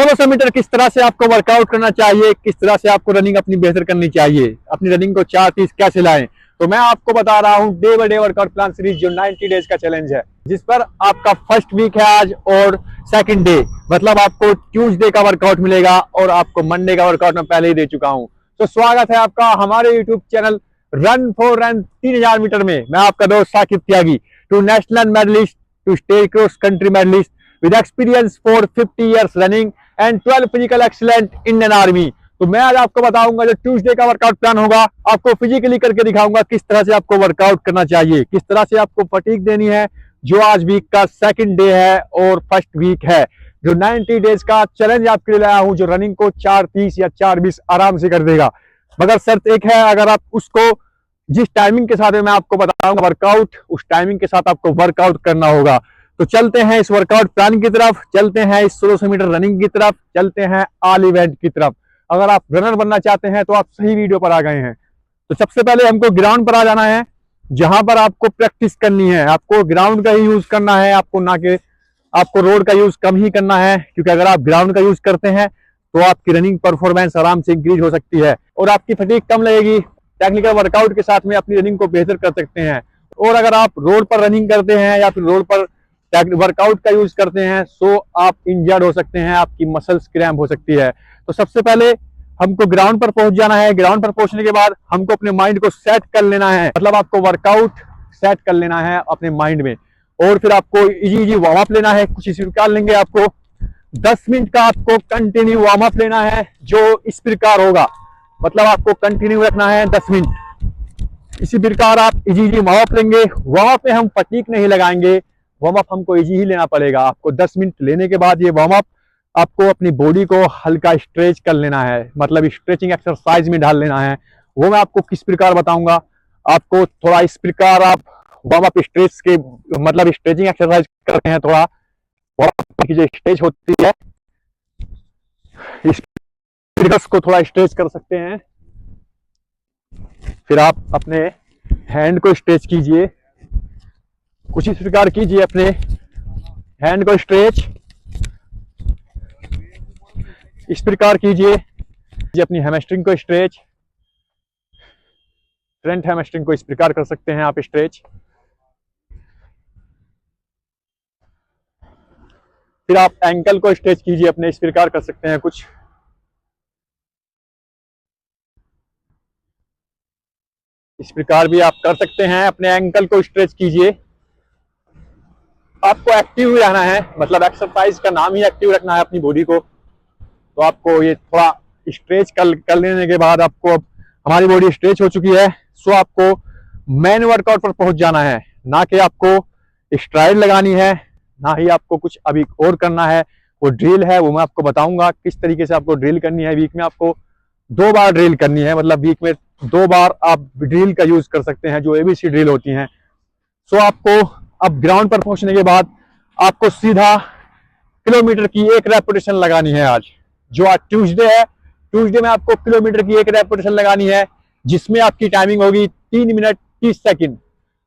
1600 metre किस तरह से आपको वर्कआउट करना चाहिए, किस तरह से आपको रनिंग अपनी बेहतर करनी चाहिए, अपनी रनिंग को 4:30 कैसे लाएं, तो मैं आपको बता रहा हूं day by day workout plan series जो 90 डेज का चैलेंज है, जिस पर आपका फर्स्ट वीक है आज और सेकंड डे, मतलब आपको ट्यूसडे का वर्कआउट मिलेगा और आपको मंडे का वर्कआउट मैं पहले ही दे चुका हूं। तो स्वागत है आपका हमारे YouTube channel run for run 3000 metre में। मैं आपका दोस्त Saqib Tyagi, two national medallist, two state cross country medallist with experience for 50 years running and 12 physical excellent Indian Army। तो मैं आज आपको बताऊंगा जो ट्यूसडे का वर्कआउट प्लान होगा, आपको फिजिकली करके दिखाऊंगा किस तरह से आपको वर्कआउट करना चाहिए, किस तरह से आपको फटीग देनी है, जो आज वीक का सेकंड डे है और फर्स्ट वीक है, जो 90 डेज का चैलेंज आपके लिए लाया हूं, जो रनिंग को 4:30 या 4:20 आराम से कर देगा। मगर शर्त एक है, अगर आप उसको जिस टाइमिंग के साथ मैं आपको बताऊंगा वर्कआउट, उस टाइमिंग के साथ आपको वर्कआउट करना होगा। तो चलते हैं इस वर्कआउट प्लान की तरफ, चलते हैं इस 1600 मीटर रनिंग की तरफ, चलते हैं ऑल इवेंट की तरफ। अगर आप रनर बनना चाहते हैं तो आप सही वीडियो पर आ गए हैं। तो सबसे पहले हमको ग्राउंड पर आ जाना है, जहां पर आपको प्रैक्टिस करनी है। आपको ग्राउंड का ही यूज करना है, आपको ना कि आपको रोड का यूज कम ही करना है, क्योंकि अगर आप ग्राउंड का यूज करते हैं तो आपकी रनिंग परफॉर्मेंस आराम से इंक्रीज हो सकती है और आपकी फटीग कम लगेगी। टेक्निकल वर्कआउट के साथ में अपनी रनिंग को बेहतर कर सकते हैं। और अगर आप रोड पर रनिंग करते हैं या फिर रोड पर वर्कआउट का यूज करते हैं तो आप इंजर्ड हो सकते हैं, आपकी मसल्स क्रैम्प हो सकती है। तो सबसे पहले हमको ग्राउंड पर पहुंच जाना है। ग्राउंड पर पहुंचने के बाद हमको अपने माइंड को सेट कर लेना है, मतलब आपको वर्कआउट सेट कर लेना है अपने माइंड में। और फिर आपको इजी वार्म अप लेना है, कुछ इस प्रकार लेंगे। आपको 10 मिनट का आपको कंटिन्यू वार्म अप लेना है, जो इस प्रकार होगा, मतलब आपको कंटिन्यू रखना है 10 मिनट। इसी प्रकार आप इजी वार्म अप लेंगे। वार्म अप में हम फटीग नहीं लगाएंगे, वार्म अप हमको इजी ही लेना पड़ेगा। आपको 10 मिनट लेने के बाद ये वार्म अप आपको अपनी बॉडी को हल्का स्ट्रेच कर लेना है, मतलब स्ट्रेचिंग एक्सरसाइज में डाल लेना है। वो मैं आपको किस प्रकार बताऊंगा। आपको थोड़ा इस प्रकार आप वार्म अप स्ट्रेच के मतलब स्ट्रेचिंग एक्सरसाइज करते हैं, थोड़ा वार्म अप की जो स्ट्रेच होती है इस को थोड़ा स्ट्रेच कर सकते हैं। फिर आप अपने हैंड को स्ट्रेच कीजिए, कुछ इस प्रकार कीजिए, अपने हैंड को स्ट्रेच इस प्रकार कीजिए। अपनी हैमस्ट्रिंग को स्ट्रेच, फ्रंट हैमस्ट्रिंग को इस प्रकार कर सकते हैं आप स्ट्रेच। फिर आप एंकल को स्ट्रेच कीजिए, अपने इस प्रकार कर सकते हैं कुछ। इस प्रकार भी आप कर सकते हैं, अपने एंकल को स्ट्रेच कीजिए। आपको एक्टिव रहना है, मतलब एक्सरसाइज का नाम ही एक्टिव रखना है अपनी बॉडी को। तो आपको ये थोड़ा स्ट्रेच कर लेने के बाद आपको अब हमारी बॉडी स्ट्रेच हो चुकी है, सो आपको मेन वर्कआउट पर पहुंच जाना है। ना कि आपको स्ट्राइड लगानी है, ना ही आपको कुछ अभी और करना है। वो ड्रिल है, वो मैं आपको बताऊंगा किस तरीके से आपको ड्रिल करनी है। वीक में आपको 2 बार ड्रिल करनी है, मतलब वीक में 2 बार आप ड्रिल का यूज कर सकते हैं, जो एबीसी ड्रिल होती हैं। सो आपको अब ग्राउंड पर पहुंचने के बाद आपको सीधा किलोमीटर की 1 रेपिटेशन लगानी है। आज जो आज ट्यूसडे है, ट्यूसडे में आपको किलोमीटर की 1 रेपिटेशन लगानी है, जिसमें आपकी टाइमिंग होगी 3 मिनट 30 सेकंड।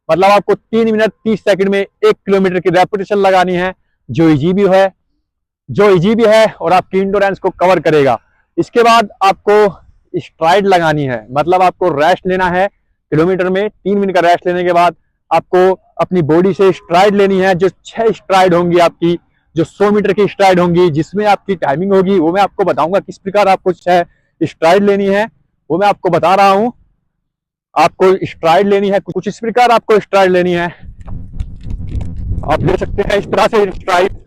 मतलब आपको 3 मिनट 30 सेकंड में 1 किलोमीटर की रेपिटेशन लगानी है, जो इजी भी है और आपकी इंडोरेंस को कवर करेगा। इसके बाद आपको स्ट्राइड लगानी है, मतलब आपको रेस्ट लेना है किलोमीटर में। 3 मिनट का रेस्ट लेने के बाद आपको अपनी बॉडी से स्ट्राइड लेनी है, जो 6 स्ट्राइड होंगी आपकी, जो 100 मीटर की स्ट्राइड होंगी, जिसमें आपकी टाइमिंग होगी। वो मैं आपको बताऊंगा किस प्रकार आपको 6 स्ट्राइड लेनी है, वो मैं आपको बता रहा हूं। आपको स्ट्राइड लेनी है, कुछ इस प्रकार आपको स्ट्राइड लेनी है। आप ले सकते हैं इस तरह से स्ट्राइड।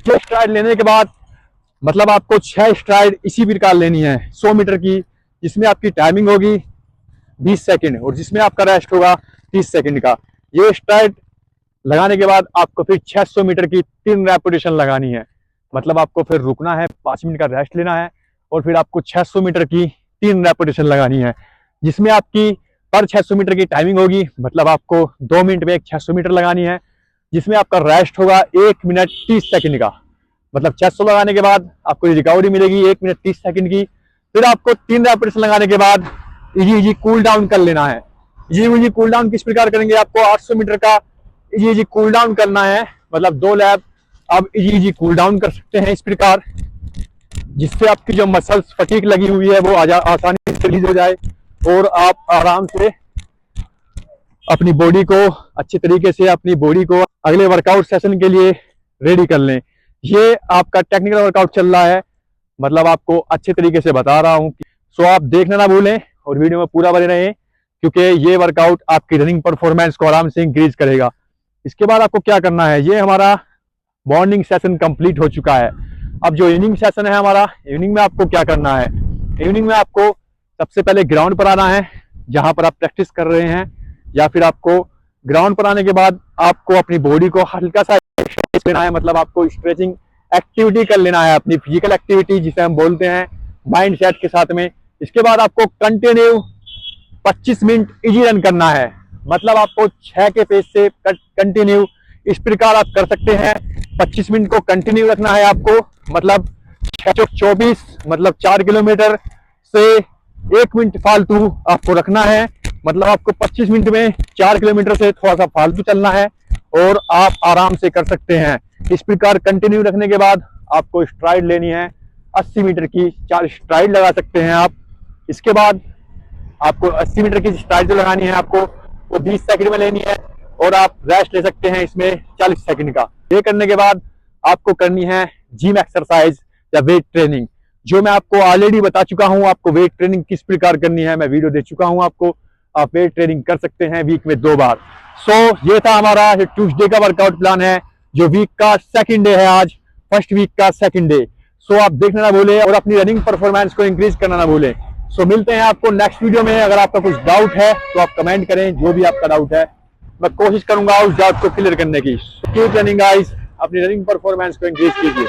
6 स्ट्राइड लेने के बाद मतलब आपको 6 स्ट्राइड इसी प्रकार लेनी है 100 मीटर की, जिसमें आपकी टाइमिंग होगी 20 सेकंड और जिसमें आपका रेस्ट होगा 30 सेकंड का। ये स्ट्राइड लगाने के बाद आपको फिर 600 मीटर की 3 रेपिटेशन लगानी है, मतलब आपको फिर रुकना है, 5 मिनट का रेस्ट लेना है और फिर आपको 600 मीटर की 3 रेपिटेशन लगानी है, जिसमें आपकी पर 600 मीटर की टाइमिंग होगी। मतलब आपको 2 मिनट में एक 600 मीटर लगानी है, जिसमें आपका रेस्ट होगा 1 मिनट 30 सेकंड का। मतलब 600 लगाने के बाद आपको रिकवरी मिलेगी 1 मिनट 30 सेकंड की। फिर आपको 3 रेपिटेशन लगाने के बाद इजी कूल डाउन कर लेना है। इजी कूल डाउन किस प्रकार करेंगे, आपको 800 मीटर का इजी कूल डाउन करना है, मतलब 2 लैप आप इजी कूल डाउन कर सकते हैं इस प्रकार, जिससे आपकी जो मसल्स फटीक लगी हुई है वो आसानी से रिलीज हो जाए और आप आराम से अपनी बॉडी को अच्छे तरीके से अपनी बॉडी को अगले वर्कआउट सेशन के लिए रेडी कर लें। ये आपका टेक्निकल वर्कआउट चल रहा है, मतलब आपको अच्छे तरीके से बता रहा हूं। सो आप देखना ना भूलें और वीडियो में पूरा बने रहें, क्योंकि ये वर्कआउट आपकी रनिंग परफॉर्मेंस को आराम से इंक्रीज करेगा। इसके बाद आपको क्या करना है, ये हमारा मॉर्निंग सेशन कंप्लीट हो चुका है। अब जो इवनिंग सेशन है हमारा, इवनिंग में आपको क्या करना है, इवनिंग में आपको सबसे पहले ग्राउंड पर आना है जहां पर आप प्रैक्टिस कर रहे हैं, या फिर आपको ग्राउंड पर आने के बाद आपको अपनी बॉडी को हल्का सा लेना है, मतलब आपको स्ट्रेचिंग एक्टिविटी कर लेना है, अपनी फिजिकल एक्टिविटी जिसे हम बोलते हैं माइंड सेट के साथ में। इसके बाद आपको कंटिन्यू 25 मिनट इजी रन करना है, मतलब आपको 6 के पेस से कंटिन्यू इस प्रकार आप कर सकते हैं। 25 मिनट को कंटिन्यू रखना है आपको, मतलब 6 24 मतलब 4 किलोमीटर से 1 मिनट फालतू आपको रखना है, मतलब आपको 25 मिनट में 4 किलोमीटर से थोड़ा सा फालतू चलना है और आप आराम से कर सकते हैं। इस प्रकार कंटिन्यू रखने के बाद आपको स्ट्राइड लेनी है 80 मीटर की, 4 स्ट्राइड लगा सकते हैं आप। इसके बाद आपको 80 मीटर की स्ट्राइड जो लगानी है आपको वो 20 सेकंड में लेनी है और आप रेस्ट ले सकते हैं इसमें 40 सेकंड का। ये करने के बाद आपको करनी है जिम एक्सरसाइज या वेट ट्रेनिंग, जो मैं आपको ऑलरेडी बता चुका हूं। आपको वेट ट्रेनिंग किस प्रकार करनी है मैं वीडियो दे चुका हूं आपको, आप वेट ट्रेनिंग कर सकते हैं वीक में 2 बार। ये था हमारा ट्यूसडे का वर्कआउट प्लान है, जो वीक का सेकंड डे है, आज फर्स्ट वीक का सेकंड डे। आप देखना ना भूलें और अपनी रनिंग परफॉर्मेंस को इंक्रीज करना ना भूलें। मिलते हैं आपको नेक्स्ट वीडियो में। अगर आपका कुछ डाउट है तो आप कमेंट करें, जो भी आपका डाउट है मैं कोशिश करूंगा उस डाउट को क्लियर करने की। कीप रनिंग गाइस, अपनी रनिंग परफॉर्मेंस को इंक्रीज कीजिए।